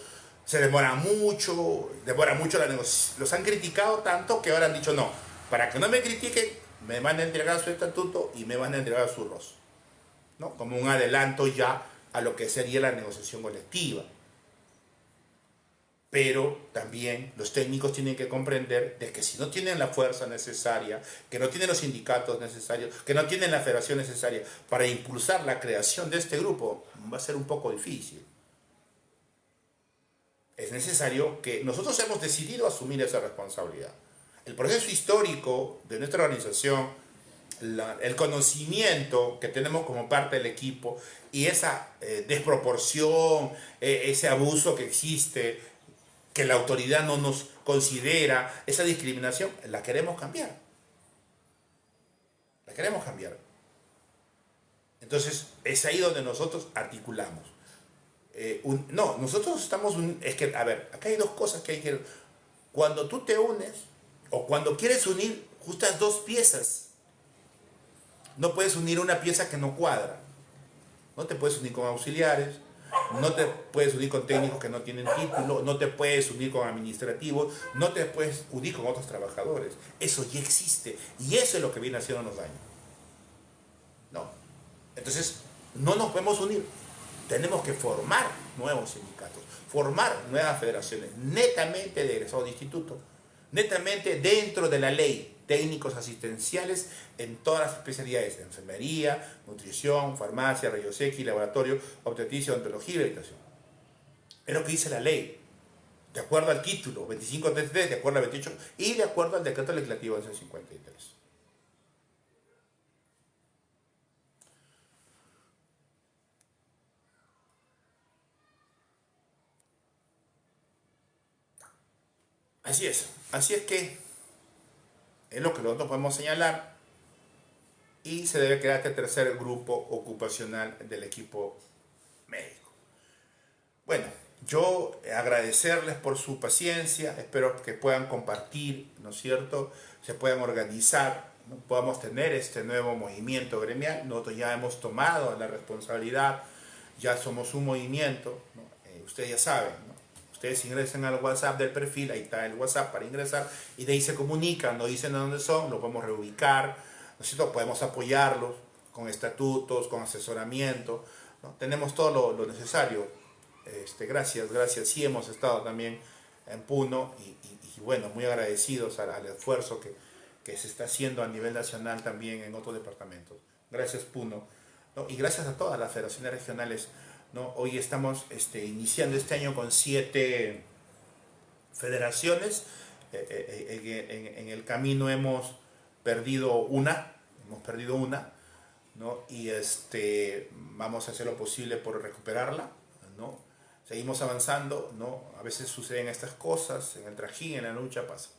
se demora mucho la negociación. Los han criticado tanto que ahora han dicho no, para que no me critiquen, me van a entregar su estatuto y me van a entregar su ROS, ¿no? Como un adelanto ya a lo que sería la negociación colectiva. Pero también los técnicos tienen que comprender de que si no tienen la fuerza necesaria, que no tienen los sindicatos necesarios, que no tienen la federación necesaria para impulsar la creación de este grupo, va a ser un poco difícil. Es necesario que nosotros hemos decidido asumir esa responsabilidad. El proceso histórico de nuestra organización, el conocimiento que tenemos como parte del equipo y esa desproporción, ese abuso que existe, que la autoridad no nos considera, esa discriminación, la queremos cambiar. La queremos cambiar. Entonces, es ahí donde nosotros articulamos. No, nosotros estamos... es que, a ver, acá hay dos cosas que hay que... Cuando tú te unes, o cuando quieres unir, justas dos piezas. No puedes unir una pieza que no cuadra. No te puedes unir con auxiliares, no te puedes unir con técnicos que no tienen título, no te puedes unir con administrativos, no te puedes unir con otros trabajadores. Eso ya existe y eso es lo que viene haciéndonos daño. No. Entonces, no nos podemos unir. Tenemos que formar nuevos sindicatos, formar nuevas federaciones, netamente de egresados de instituto, netamente dentro de la ley, técnicos asistenciales en todas las especialidades, enfermería, nutrición, farmacia, rayos X, laboratorio, obstetricia, odontología y habitación. Es lo que dice la ley, de acuerdo al título 2533, de acuerdo al 28 y de acuerdo al decreto legislativo 1153. Así es que es lo que nosotros podemos señalar y se debe crear este tercer grupo ocupacional del equipo médico. Bueno, yo agradecerles por su paciencia, espero que puedan compartir, ¿no es cierto? Se puedan organizar, ¿no? Podamos tener este nuevo movimiento gremial. Nosotros ya hemos tomado la responsabilidad, ya somos un movimiento, ¿no? Ustedes ya saben, ¿no? Ustedes ingresan al WhatsApp del perfil, ahí está el WhatsApp para ingresar, y de ahí se comunican, nos dicen de dónde son, los podemos reubicar, ¿no es cierto? Podemos apoyarlos con estatutos, con asesoramiento, ¿no? Tenemos todo lo necesario. Gracias, sí hemos estado también en Puno y bueno, muy agradecidos al esfuerzo que se está haciendo a nivel nacional también en otros departamentos. Gracias Puno, ¿no? Y gracias a todas las federaciones regionales, ¿no? Hoy estamos iniciando este año con 7 federaciones. En el camino hemos perdido una, ¿no? Y vamos a hacer lo posible por recuperarla, ¿no? Seguimos avanzando, ¿no? A veces suceden estas cosas, en el trajín, en la lucha pasa.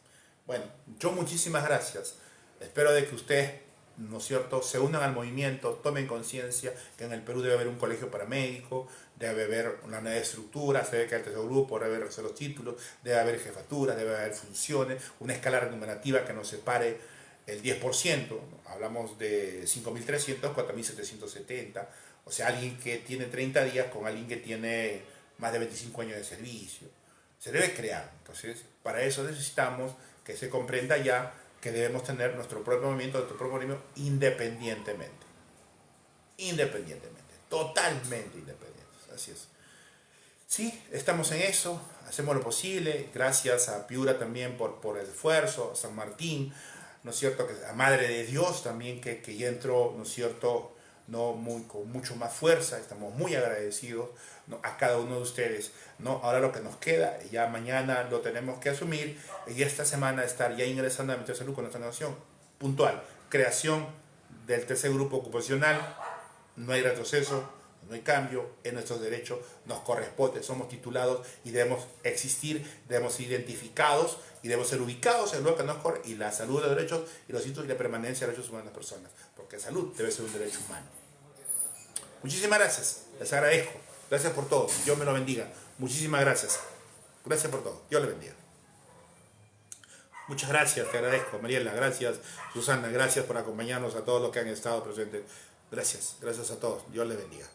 Bueno, yo muchísimas gracias. Espero de que ustedes, ¿no es cierto?, se unan al movimiento, tomen conciencia que en el Perú debe haber un colegio paramédico, debe haber una nueva estructura, se debe crear el tercer grupo, debe haber los títulos, debe haber jefatura, debe haber funciones, una escala remunerativa que nos separe el 10%, ¿no? Hablamos de 5.300, 4.770, o sea, alguien que tiene 30 días con alguien que tiene más de 25 años de servicio. Se debe crear. Entonces, para eso necesitamos que se comprenda ya que debemos tener nuestro propio movimiento, independientemente. Totalmente independientes. Así es. Sí, estamos en eso, hacemos lo posible. Gracias a Piura también por el esfuerzo, a San Martín, ¿no es cierto? A Madre de Dios también que ya entró, ¿no es cierto?, ¿no? Con mucho más fuerza, estamos muy agradecidos, ¿no?, a cada uno de ustedes, ¿no? Ahora lo que nos queda, ya mañana lo tenemos que asumir y esta semana estar ya ingresando a Ministerio de Salud con nuestra nación puntual, creación del tercer grupo ocupacional, no hay retroceso, no hay cambio en nuestros derechos, nos corresponde, somos titulados y debemos existir, debemos ser identificados y debemos ser ubicados en lo que nos corre, y la salud de los derechos y los hitos y la permanencia de los derechos humanos de las personas, porque salud debe ser un derecho humano. Muchísimas gracias, les agradezco, gracias por todo, Dios me lo bendiga, muchísimas gracias, gracias por todo, Dios le bendiga. Muchas gracias, te agradezco, Mariela, gracias, Susana, gracias por acompañarnos a todos los que han estado presentes. Gracias, gracias a todos, Dios les bendiga.